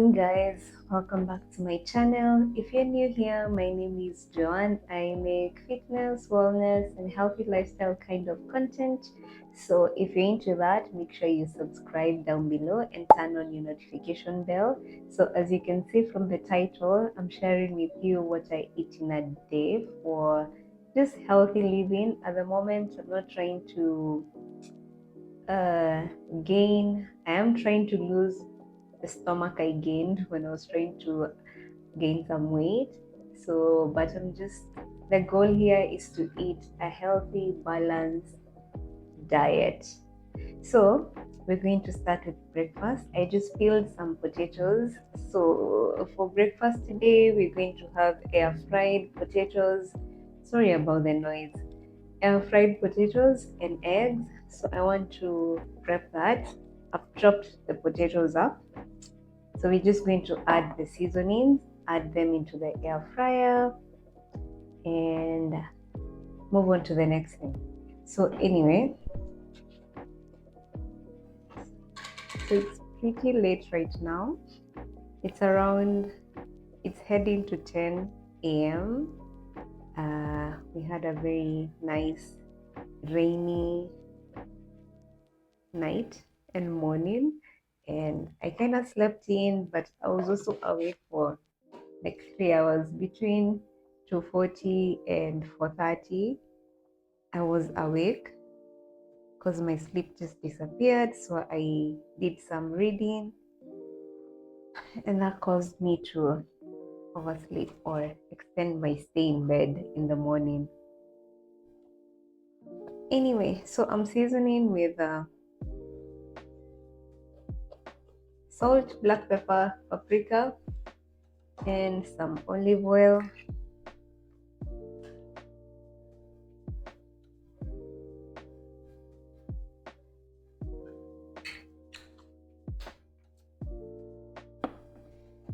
morning, guys. Welcome back to my channel. If you're new here, my name is Joanne. I make fitness, wellness, and healthy lifestyle kind of content. So if you're into that, make sure you subscribe down below and turn on your notification bell. So as you can see from the title, I'm sharing with you what I eat in a day for just healthy living. At the moment, I'm not trying to gain. I am trying to lose the stomach I gained when I was trying to gain some weight. So, but the goal here is to eat a healthy, balanced diet. So, we're going to start with breakfast. I just peeled some potatoes. So, for breakfast today, we're going to have air fried potatoes. Sorry about the noise. Air fried potatoes and eggs. So, I want to prep that. I've chopped the potatoes up. So we're just going to add the seasonings, add them into the air fryer, and move on to the next thing. So anyway, so it's pretty late right now. It's heading to 10 a.m. We had a very nice rainy night and morning, and I kind of slept in, but I was also awake for like 3 hours between 2:40 and 4:30. I was awake because my sleep just disappeared. So I did some reading, and that caused me to oversleep or extend my stay in bed in the morning. Anyway, so I'm seasoning with salt, black pepper, paprika, and some olive oil.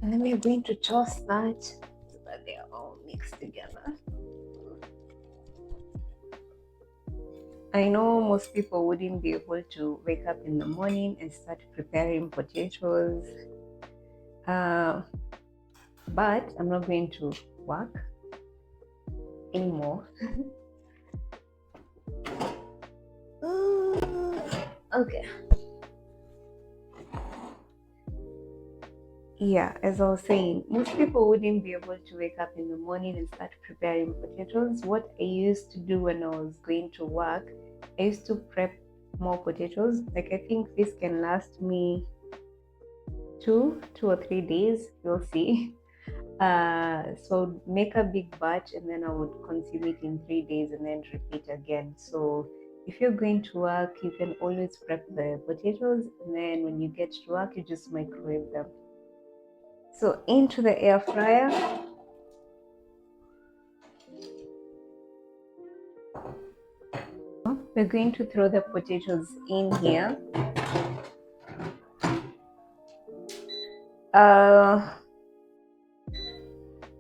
And then we're going to toss that so that they are all mixed together. I know most people wouldn't be able to wake up in the morning and start preparing potatoes, but I'm not going to work anymore. Okay. Yeah, as I was saying, most people wouldn't be able to wake up in the morning and start preparing potatoes. What I used to do when I was going to work, I used to prep more potatoes. Like I think this can last me two or 3 days. We'll see. So make a big batch and then I would consume it in 3 days and then repeat again. So if you're going to work, you can always prep the potatoes and then when you get to work, you just microwave them. So into the air fryer. We're going to throw the potatoes in here.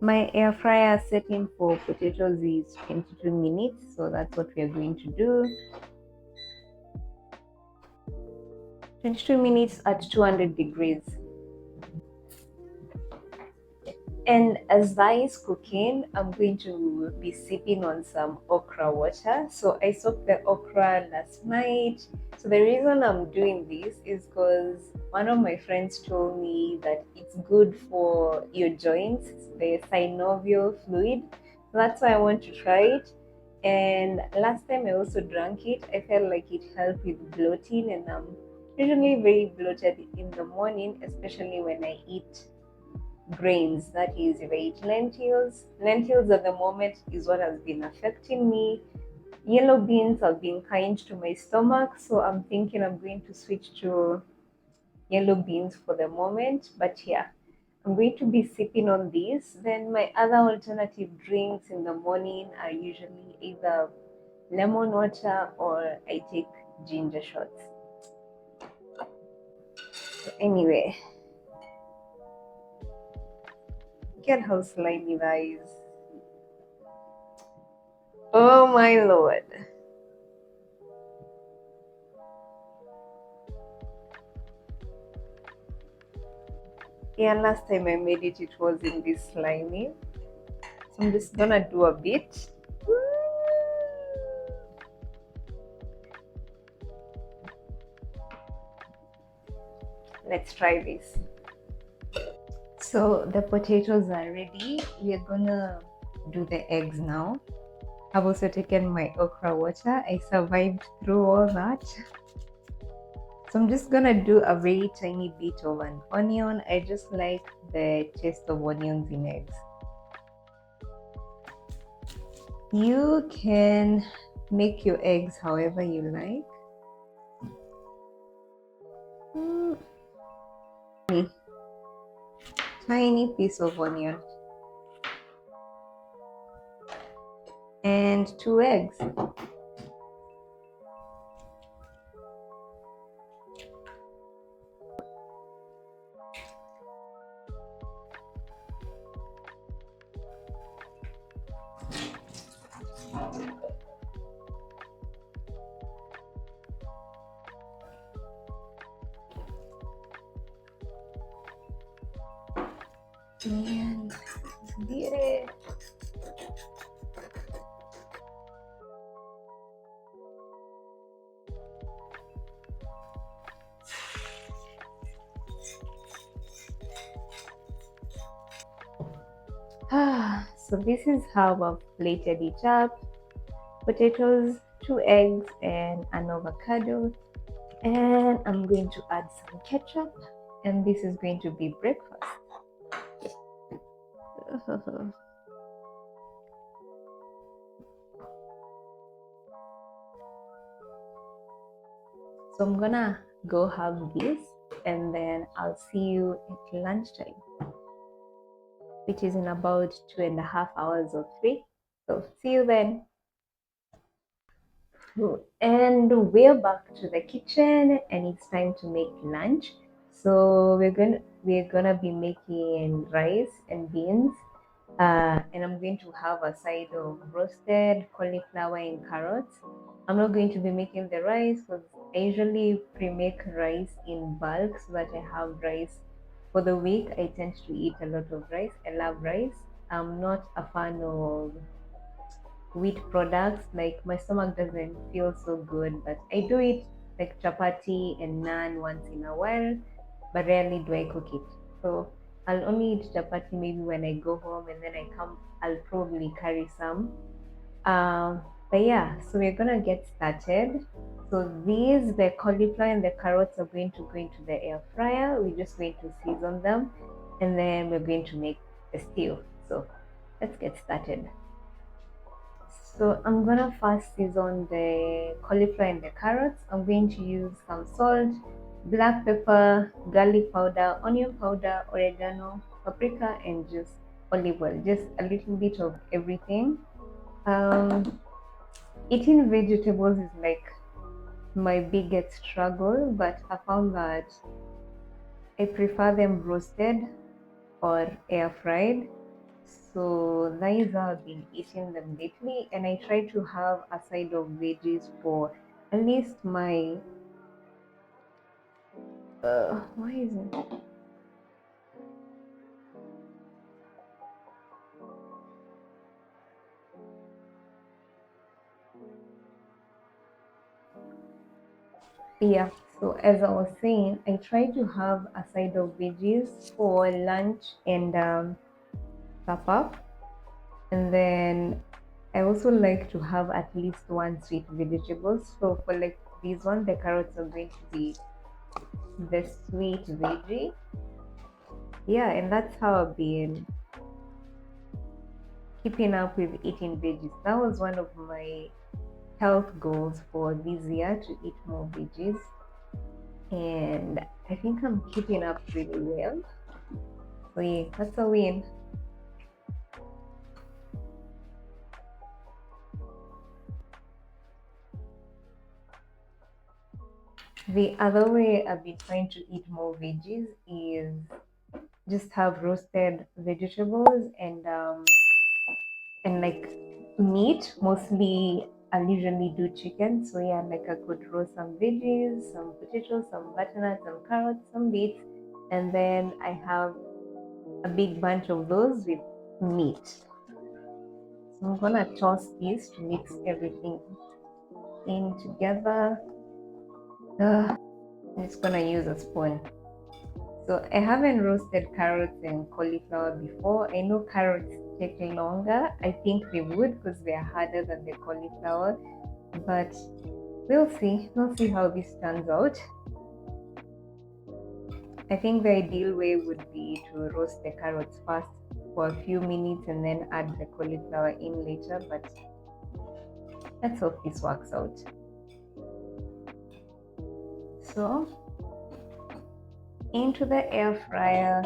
My air fryer setting for potatoes is 22 minutes, so that's what we are going to do. 22 minutes at 200 degrees. And as that is cooking, I'm going to be sipping on some okra water. So I soaked the okra last night. So the reason I'm doing this is because one of my friends told me that it's good for your joints, the synovial fluid. So that's why I want to try it. And last time I also drank it, I felt like it helped with bloating, and I'm usually very bloated in the morning, especially when I eat grains. That is, if I eat lentils at the moment is what has been affecting me. Yellow beans have been kind to my stomach, so I'm thinking I'm going to switch to yellow beans for the moment. But yeah, I'm going to be sipping on this. Then my other alternative drinks in the morning are usually either lemon water or I take ginger shots. So anyway, look at how slimy that is. Oh my lord. Yeah, last time I made it, it was in this slimy. So I'm just gonna do a bit. Let's try this. So the potatoes are ready. We are gonna do the eggs now. I've also taken my okra water. I survived through all that. So I'm just gonna do a very tiny bit of an onion. I just like the taste of onions in eggs. You can make your eggs however you like. Tiny piece of onion and 2 eggs. And beat it. So this is how I've plated it up. Potatoes, 2 eggs, and an avocado. And I'm going to add some ketchup. And this is going to be breakfast. So I'm gonna go have this, and then I'll see you at lunchtime, which is in about 2.5 hours or 3. So see you then. And we're back to the kitchen, and it's time to make lunch. So we're gonna be making rice and beans, and I'm going to have a side of roasted cauliflower and carrots. I'm not going to be making the rice because I usually pre-make rice in bulk so that I have rice for the week. I tend to eat a lot of rice. I love rice. I'm not a fan of wheat products. Like my stomach doesn't feel so good, but I do eat like chapati and naan once in a while, but rarely do I cook it. So I'll only eat chapati maybe when I go home, and then I come, I'll probably carry some. But yeah, so we're gonna get started. So these, the cauliflower and the carrots are going to go into the air fryer. We're just going to season them, and then we're going to make the stew. So let's get started. So I'm gonna first season the cauliflower and the carrots. I'm going to use some salt, black pepper, garlic powder, onion powder, oregano, paprika, and just olive oil. Just a little bit of everything. Eating vegetables is like my biggest struggle, but I found that I prefer them roasted or air fried. So that is how I've been eating them lately, and I try to have a side of veggies for at least my why is it? Yeah. So as I was saying, I try to have a side of veggies for lunch and supper, and then I also like to have at least one sweet vegetable. So for like these ones, the carrots are going to be the sweet veggie. Yeah, and that's how I've been keeping up with eating veggies. That was one of my health goals for this year, to eat more veggies. And I think I'm keeping up really well. So yeah, that's a win. The other way I've been trying to eat more veggies is just have roasted vegetables and like meat. Mostly I'll usually do chicken. So yeah, like I could roast some veggies, some potatoes, some butternut, some carrots, some beets, and then I have a big bunch of those with meat. So I'm gonna toss this to mix everything in together. I'm just gonna use a spoon. So I haven't roasted carrots and cauliflower before. I know carrots take longer. I think they would because they are harder than the cauliflower, but we'll see. We'll see how this turns out. I think the ideal way would be to roast the carrots first for a few minutes and then add the cauliflower in later, but let's hope this works out. So into the air fryer,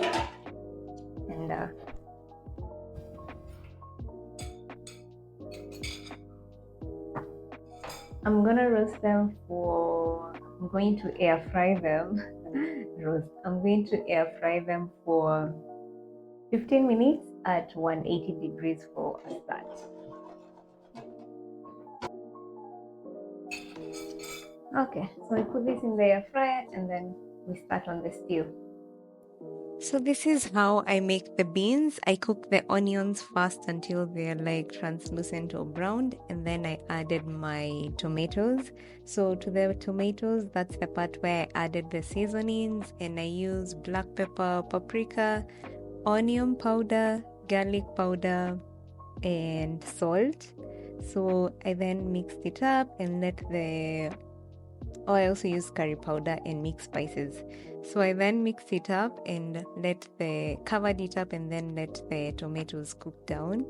and I'm going to air fry them. I'm going to air fry them for 15 minutes at 180 degrees for a start. Okay, so I put this in the air fryer and then we start on the stew. So this is how I make the beans. I cook the onions first until they're like translucent or browned, and then I added my tomatoes. So to the tomatoes, that's the part where I added the seasonings, and I use black pepper, paprika, onion powder, garlic powder, and salt. So I then mixed it up and I also use curry powder and mixed spices. So I then mixed it up and covered it up and then let the tomatoes cook down.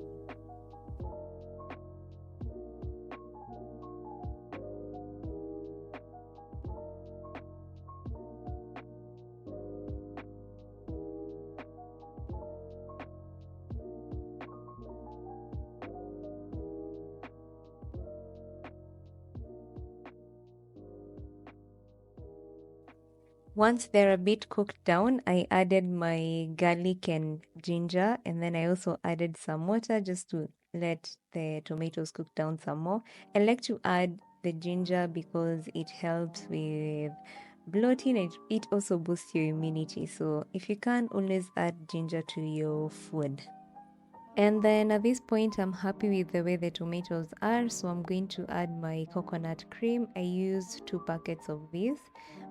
Once they're a bit cooked down, I added my garlic and ginger, and then I also added some water just to let the tomatoes cook down some more. I like to add the ginger because it helps with bloating. It also boosts your immunity. So if you can, always add ginger to your food. And then at this point, I'm happy with the way the tomatoes are, so I'm going to add my coconut cream. I used 2 packets of this.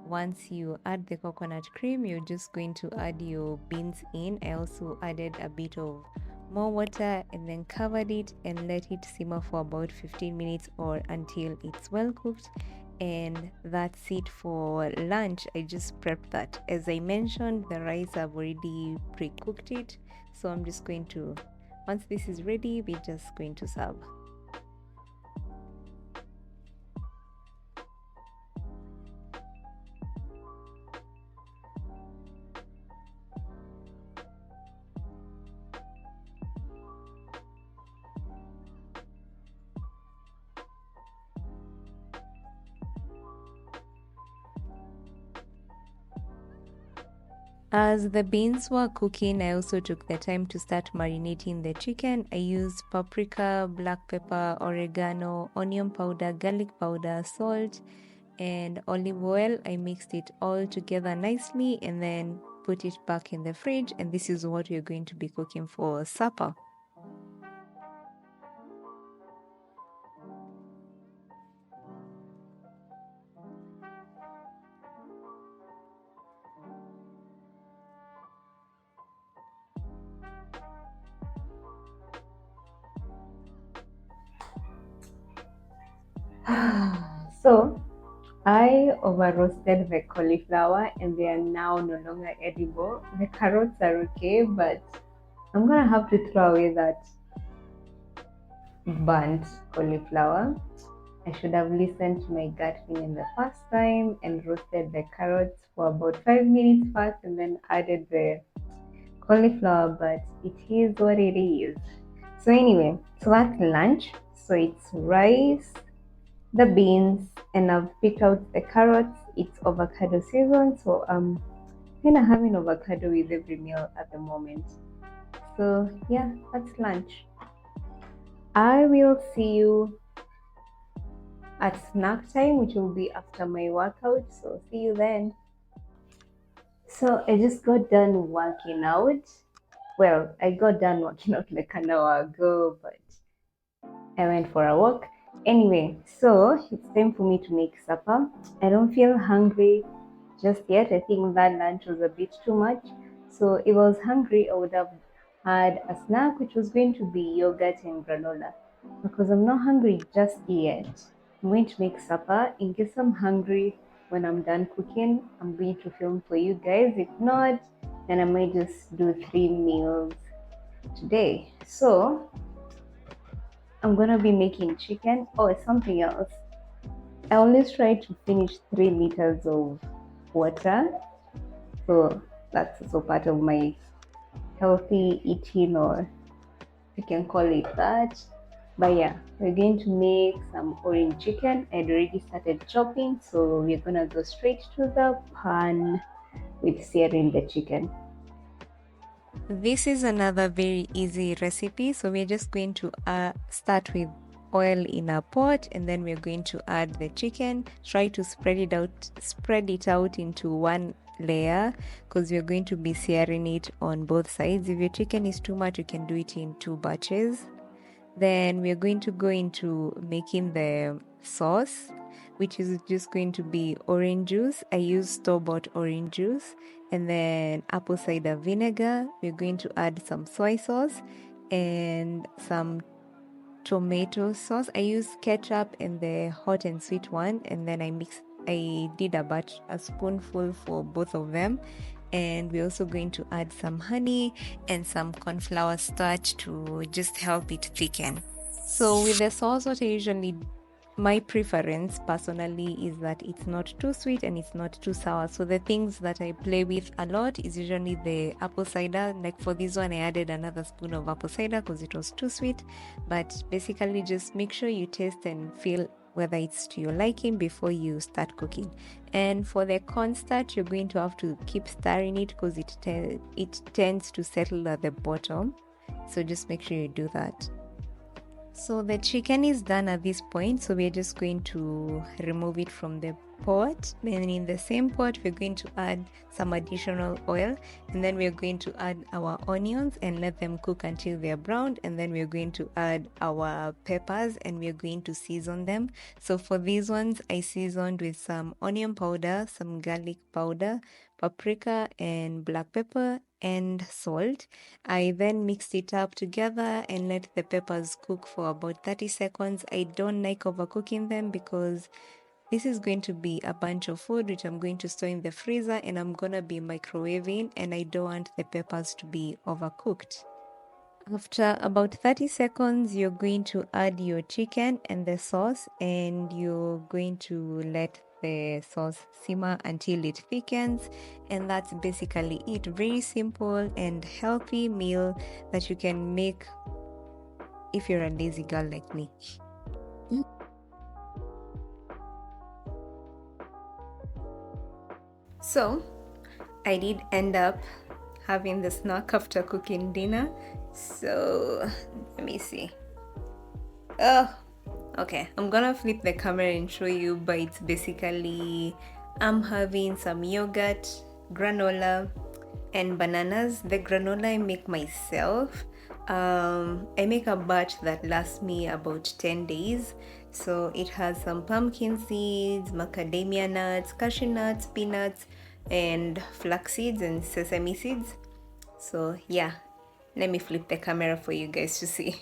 Once you add the coconut cream, you're just going to add your beans in. I also added a bit of more water and then covered it and let it simmer for about 15 minutes or until it's well cooked. And that's it for lunch. I just prepped that. As I mentioned, the rice I've already pre-cooked it, so I'm just going to, once this is ready, we're just going to serve. As the beans were cooking, I also took the time to start marinating the chicken. I used paprika, black pepper, oregano, onion powder, garlic powder, salt, and olive oil. I mixed it all together nicely and then put it back in the fridge. And this is what we're going to be cooking for supper. So I over roasted the cauliflower and they are now no longer edible. The carrots are okay, but I'm gonna have to throw away that burnt cauliflower. I should have listened to my gut feeling the first time and roasted the carrots for about 5 minutes first and then added the cauliflower, but it is what it is. So anyway, so that's lunch. So it's rice, the beans, and I've picked out the carrots. It's avocado season, so I'm kind of having avocado with every meal at the moment. So yeah, that's lunch. I will see you at snack time, which will be after my workout. So see you then. So I just got done working out Well, I got done working out like an hour ago, but I went for a walk. Anyway, so it's time for me to make supper. I don't feel hungry just yet. I think that lunch was a bit too much. So if I was hungry, I would have had a snack, which was going to be yogurt and granola. Because I'm not hungry just yet, I'm going to make supper. In case I'm hungry when I'm done cooking, I'm going to film for you guys. If not, then I might just do 3 meals today. So I'm gonna be making chicken. Oh, something else. I always try to finish 3 liters of water. So that's also part of my healthy eating, or you can call it that. But yeah, we're going to make some orange chicken. I'd already started chopping, so we're gonna go straight to the pan with searing the chicken. This is another very easy recipe. So we're just going to start with oil in a pot, and then we're going to add the chicken. Try to spread it out into one layer, because we're going to be searing it on both sides. If your chicken is too much, you can do it in 2 batches. Then we're going to go into making the sauce, which is just going to be orange juice. I use store-bought orange juice, and then apple cider vinegar. We're going to add some soy sauce and some tomato sauce. I use ketchup and the hot and sweet one, and then I did a spoonful for both of them. And we're also going to add some honey and some cornflour starch to just help it thicken. So with the sauce, my preference personally is that it's not too sweet and it's not too sour. So the things that I play with a lot is usually the apple cider. Like for this one, I added another spoon of apple cider because it was too sweet. But basically, just make sure you taste and feel whether it's to your liking before you start cooking. And for the cornstarch, you're going to have to keep stirring it because it tends to settle at the bottom. So just make sure you do that. So the chicken is done at this point, so we're just going to remove it from the pot. Then in the same pot, we're going to add some additional oil, and then we're going to add our onions and let them cook until they're browned. And then we're going to add our peppers and we're going to season them. So for these ones, I seasoned with some onion powder, some garlic powder, paprika and black pepper and salt. I then mixed it up together and let the peppers cook for about 30 seconds. I don't like overcooking them because this is going to be a bunch of food which I'm going to store in the freezer, and I'm gonna be microwaving, and I don't want the peppers to be overcooked. After about 30 seconds, you're going to add your chicken and the sauce, and you're going to let the sauce simmer until it thickens. And that's basically it. Very simple and healthy meal that you can make if you're a lazy girl like me. So I did end up having the snack after cooking dinner. So let me see. Oh, okay. I'm gonna flip the camera and show you, but it's basically I'm having some yogurt, granola, and bananas. The granola I make myself. I make a batch that lasts me about 10 days. So it has some pumpkin seeds, macadamia nuts, cashew nuts, peanuts, and flax seeds and sesame seeds. So yeah, let me flip the camera for you guys to see.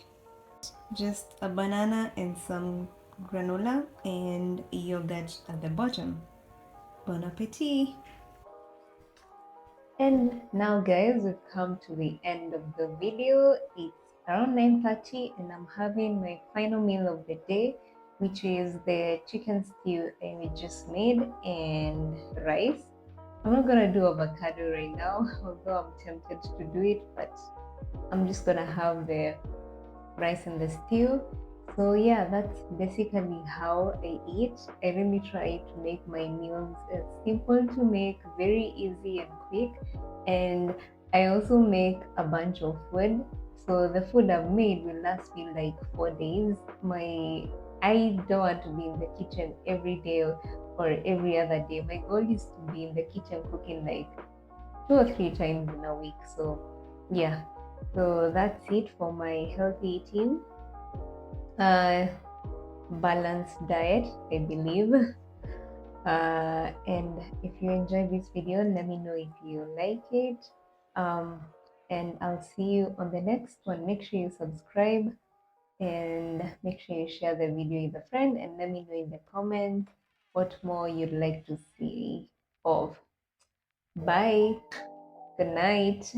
Just a banana and some granola and yogurt at the bottom. Bon appetit! And now guys, we've come to the end of the video. It's around 9:30 and I'm having my final meal of the day, which is the chicken stew I just made and rice. I'm not gonna do avocado right now, although I'm tempted to do it, but I'm just gonna have the rice and the stew. So yeah, that's basically how I eat. I really try to make my meals simple to make, very easy and quick. And I also make a bunch of food. So the food I've made will last me like 4 days. I don't want to be in the kitchen every day or every other day. My goal is to be in the kitchen cooking like 2 or 3 times in a week. So yeah, So that's it for my healthy eating, uh, balanced diet, I believe. And if you enjoyed this video, let me know if you like it. And I'll see you on the next one. Make sure you subscribe and make sure you share the video with a friend, and let me know in the comments what more you'd like to see of. Bye. Good night.